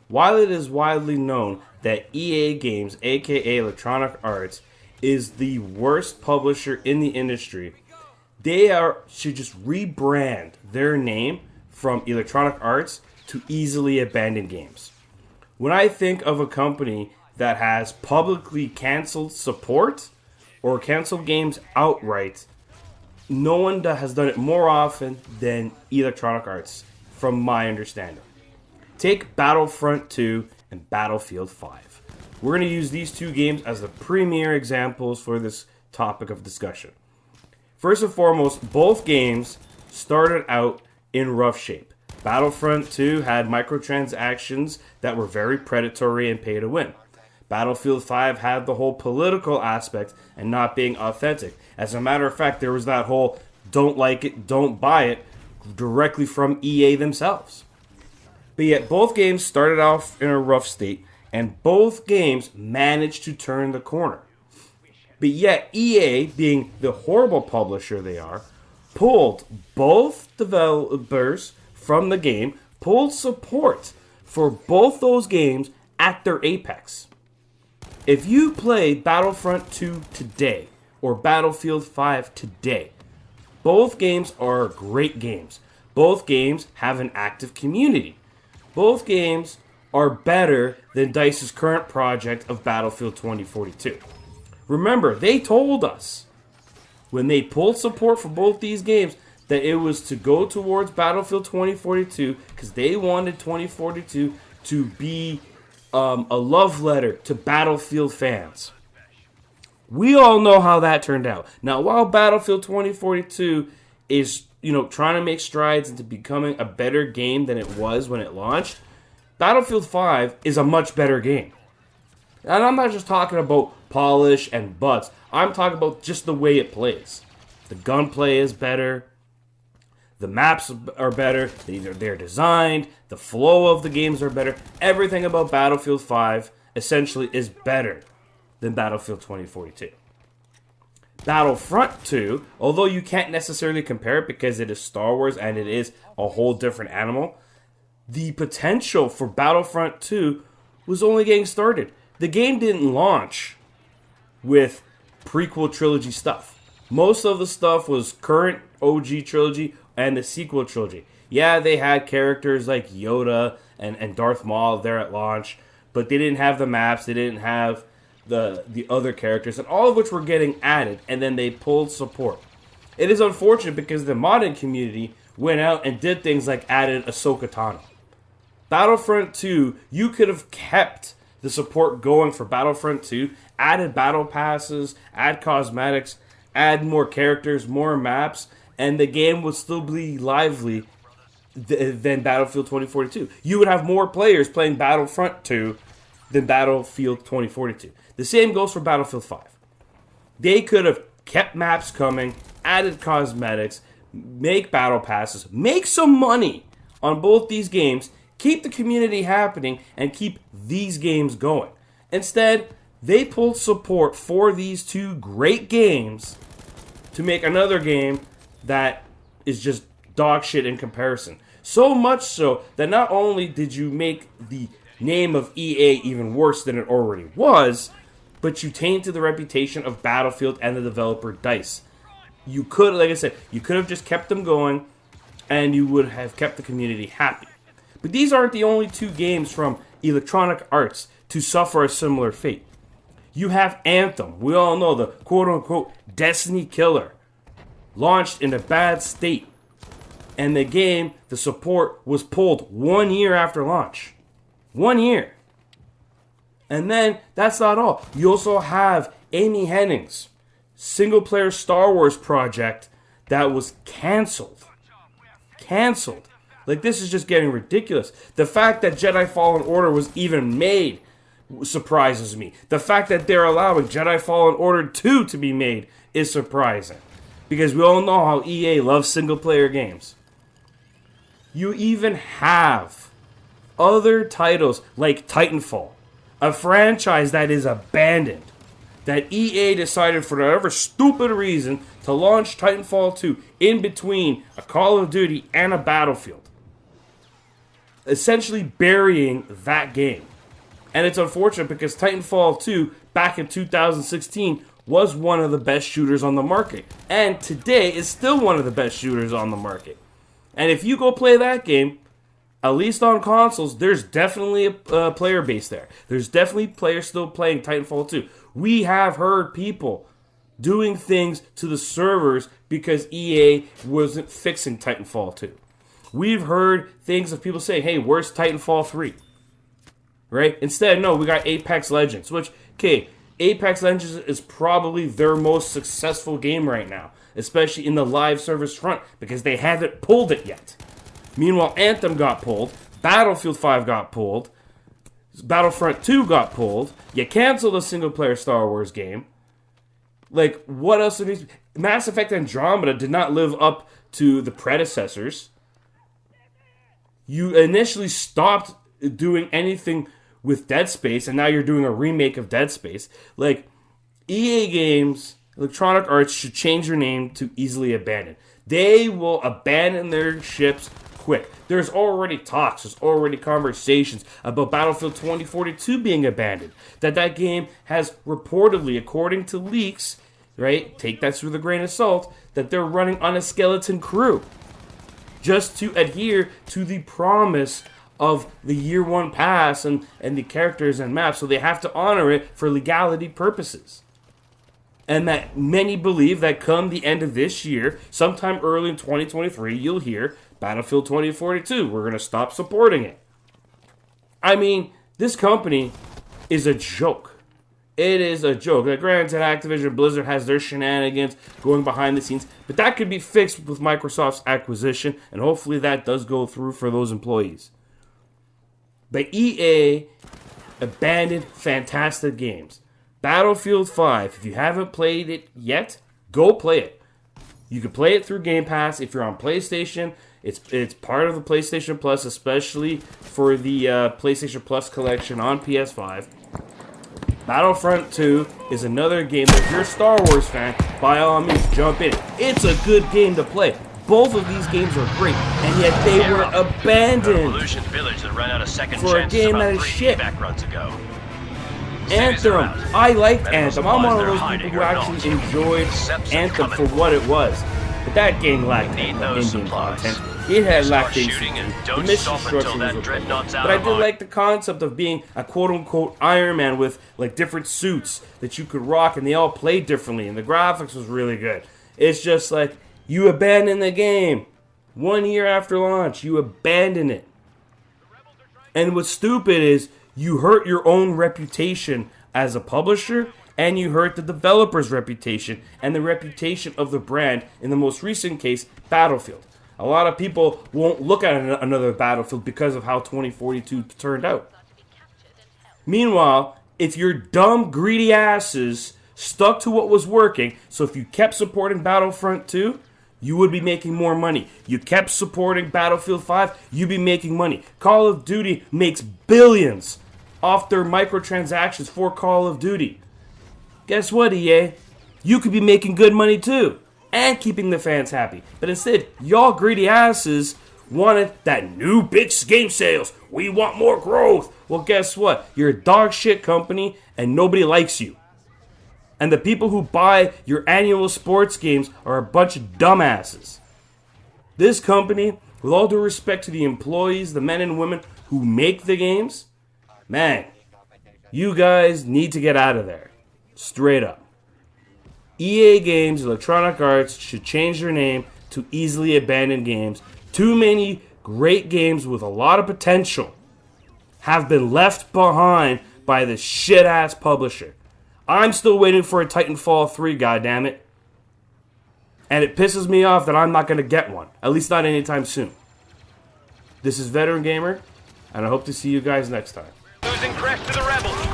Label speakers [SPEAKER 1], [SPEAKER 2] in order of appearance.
[SPEAKER 1] While it is widely known that EA Games, aka Electronic Arts, is the worst publisher in the industry, should just rebrand their name from Electronic Arts to Easily Abandoned Games. When I think of a company that has publicly canceled support or canceled games outright, no one has done it more often than Electronic Arts, from my understanding. Take Battlefront 2 and Battlefield 5. We're going to use these two games as the premier examples for this topic of discussion. First and foremost, both games started out in rough shape. Battlefront 2 had microtransactions that were very predatory and pay to win. Battlefield 5 had the whole political aspect and not being authentic. As a matter of fact, there was that whole don't like it, don't buy it directly from EA themselves. But yet both games started off in a rough state and both games managed to turn the corner. But yet EA, being the horrible publisher they are, pulled both developers from the game, pulled support for both those games at their apex. If you play Battlefront 2 today or Battlefield 5 today, both games are great games. Both games have an active community. Both games are better than DICE's current project of Battlefield 2042. Remember, they told us when they pulled support for both these games that it was to go towards Battlefield 2042 because they wanted 2042 to be a love letter to Battlefield fans. We all know how that turned out. Now, while Battlefield 2042 is, trying to make strides into becoming a better game than it was when it launched, Battlefield 5 is a much better game. And I'm not just talking about polish and bugs. I'm talking about just the way it plays. The gunplay is better. The maps are better. They're designed. The flow of the games are better. Everything about Battlefield 5 essentially is better than Battlefield 2042. Battlefront 2, although you can't necessarily compare it because it is Star Wars and it is a whole different animal, the potential for Battlefront 2 was only getting started. The game didn't launch with prequel trilogy stuff. Most of the stuff was current OG trilogy and the sequel trilogy. Yeah, they had characters like Yoda and Darth Maul there at launch, but they didn't have the maps, they didn't have the other characters, and all of which were getting added, and then they pulled support. It is unfortunate because the modding community went out and did things like added Ahsoka Tano. Battlefront 2, you could have kept the support going for Battlefront 2, added battle passes, add cosmetics, add more characters, more maps, and the game would still be lively than Battlefield 2042. You would have more players playing Battlefront 2 than Battlefield 2042. The same goes for Battlefield 5. They could have kept maps coming, added cosmetics, make battle passes, make some money on both these games, keep the community happening, and keep these games going. Instead, they pulled support for these two great games to make another game that is just dog shit in comparison. So much so that not only did you make the name of EA even worse than it already was, but you tainted the reputation of Battlefield and the developer DICE. You could, like I said, you could have just kept them going and you would have kept the community happy. But these aren't the only two games from Electronic Arts to suffer a similar fate. You have Anthem. We all know the quote-unquote Destiny killer. Launched in a bad state. And the game, the support, was pulled 1 year after launch. 1 year. And then, that's not all. You also have Amy Hennig's single-player Star Wars project that was canceled. Canceled. Like, this is just getting ridiculous. The fact that Jedi Fallen Order was even made surprises me. The fact that they're allowing Jedi Fallen Order 2 to be made is surprising. Because we all know how EA loves single-player games. You even have other titles like Titanfall, a franchise that is abandoned, that EA decided for whatever stupid reason to launch Titanfall 2 in between a Call of Duty and a Battlefield. essentially burying that game. And it's unfortunate because Titanfall 2, back in 2016, was one of the best shooters on the market. And today is still one of the best shooters on the market. And if you go play that game, at least on consoles, there's definitely a player base there. There's definitely players still playing Titanfall 2. We have heard people doing things to the servers because EA wasn't fixing Titanfall 2. We've heard things of people saying, hey, where's Titanfall 3? Right? Instead, no, we got Apex Legends, which, okay, Apex Legends is probably their most successful game right now, especially in the live service front, because they haven't pulled it yet. Meanwhile, Anthem got pulled, Battlefield 5 got pulled, Battlefront 2 got pulled, you canceled a single-player Star Wars game. Like, what else did these... Mass Effect Andromeda did not live up to the predecessors. You initially stopped doing anything with Dead Space, and now you're doing a remake of Dead Space. Like, EA Games, Electronic Arts, should change their name to Easily Abandoned. They will abandon their ships quick. There's already talks, there's already conversations about Battlefield 2042 being abandoned. That game has reportedly, according to leaks, right, take that with a grain of salt, that they're running on a skeleton crew just to adhere to the promise of the year one pass and the characters and maps, so they have to honor it for legality purposes. And that many believe that come the end of this year, sometime early in 2023, you'll hear Battlefield 2042. We're going to stop supporting it. I mean, this company is a joke. It is a joke. Like, granted, Activision Blizzard has their shenanigans going behind the scenes, but that could be fixed with Microsoft's acquisition, and hopefully that does go through for those employees. But EA abandoned fantastic games. Battlefield 5, if you haven't played it yet, go play it. You can play it through Game Pass if you're on PlayStation. It's part of the PlayStation Plus, especially for the PlayStation Plus collection on PS5. Battlefront 2 is another game that if you're a Star Wars fan, by all means, jump in. It's a good game to play. Both of these games are great, and yet they were abandoned for a game that is shit. Anthem. I liked Anthem. I'm one of those people who actually enjoyed Anthem for what it was. But that game lacked in-game content. It had lacked the mission structure was okay. But I did like the concept of being a quote-unquote Iron Man with like different suits that you could rock, and they all played differently, and the graphics was really good. It's just like, you abandon the game. 1 year after launch, you abandon it. And what's stupid is you hurt your own reputation as a publisher, and you hurt the developer's reputation and the reputation of the brand, in the most recent case, Battlefield. A lot of people won't look at another Battlefield because of how 2042 turned out. Meanwhile, if your dumb, greedy asses stuck to what was working, so if you kept supporting Battlefront 2, you would be making more money. You kept supporting Battlefield 5, you'd be making money. Call of Duty makes billions off their microtransactions for Call of Duty. Guess what, EA? You could be making good money too, and keeping the fans happy. But instead, y'all greedy asses wanted that new big game sales. We want more growth. Well, guess what? You're a dog shit company, and nobody likes you. And the people who buy your annual sports games are a bunch of dumbasses. This company, with all due respect to the employees, the men and women who make the games, man, you guys need to get out of there. Straight up. EA Games, Electronic Arts should change their name to Easily Abandoned Games. Too many great games with a lot of potential have been left behind by this shit-ass publisher. I'm still waiting for a Titanfall 3, goddammit. And it pisses me off that I'm not going to get one. At least not anytime soon. This is Veteran Gamer, and I hope to see you guys next time.
[SPEAKER 2] Losing crest to the rebels.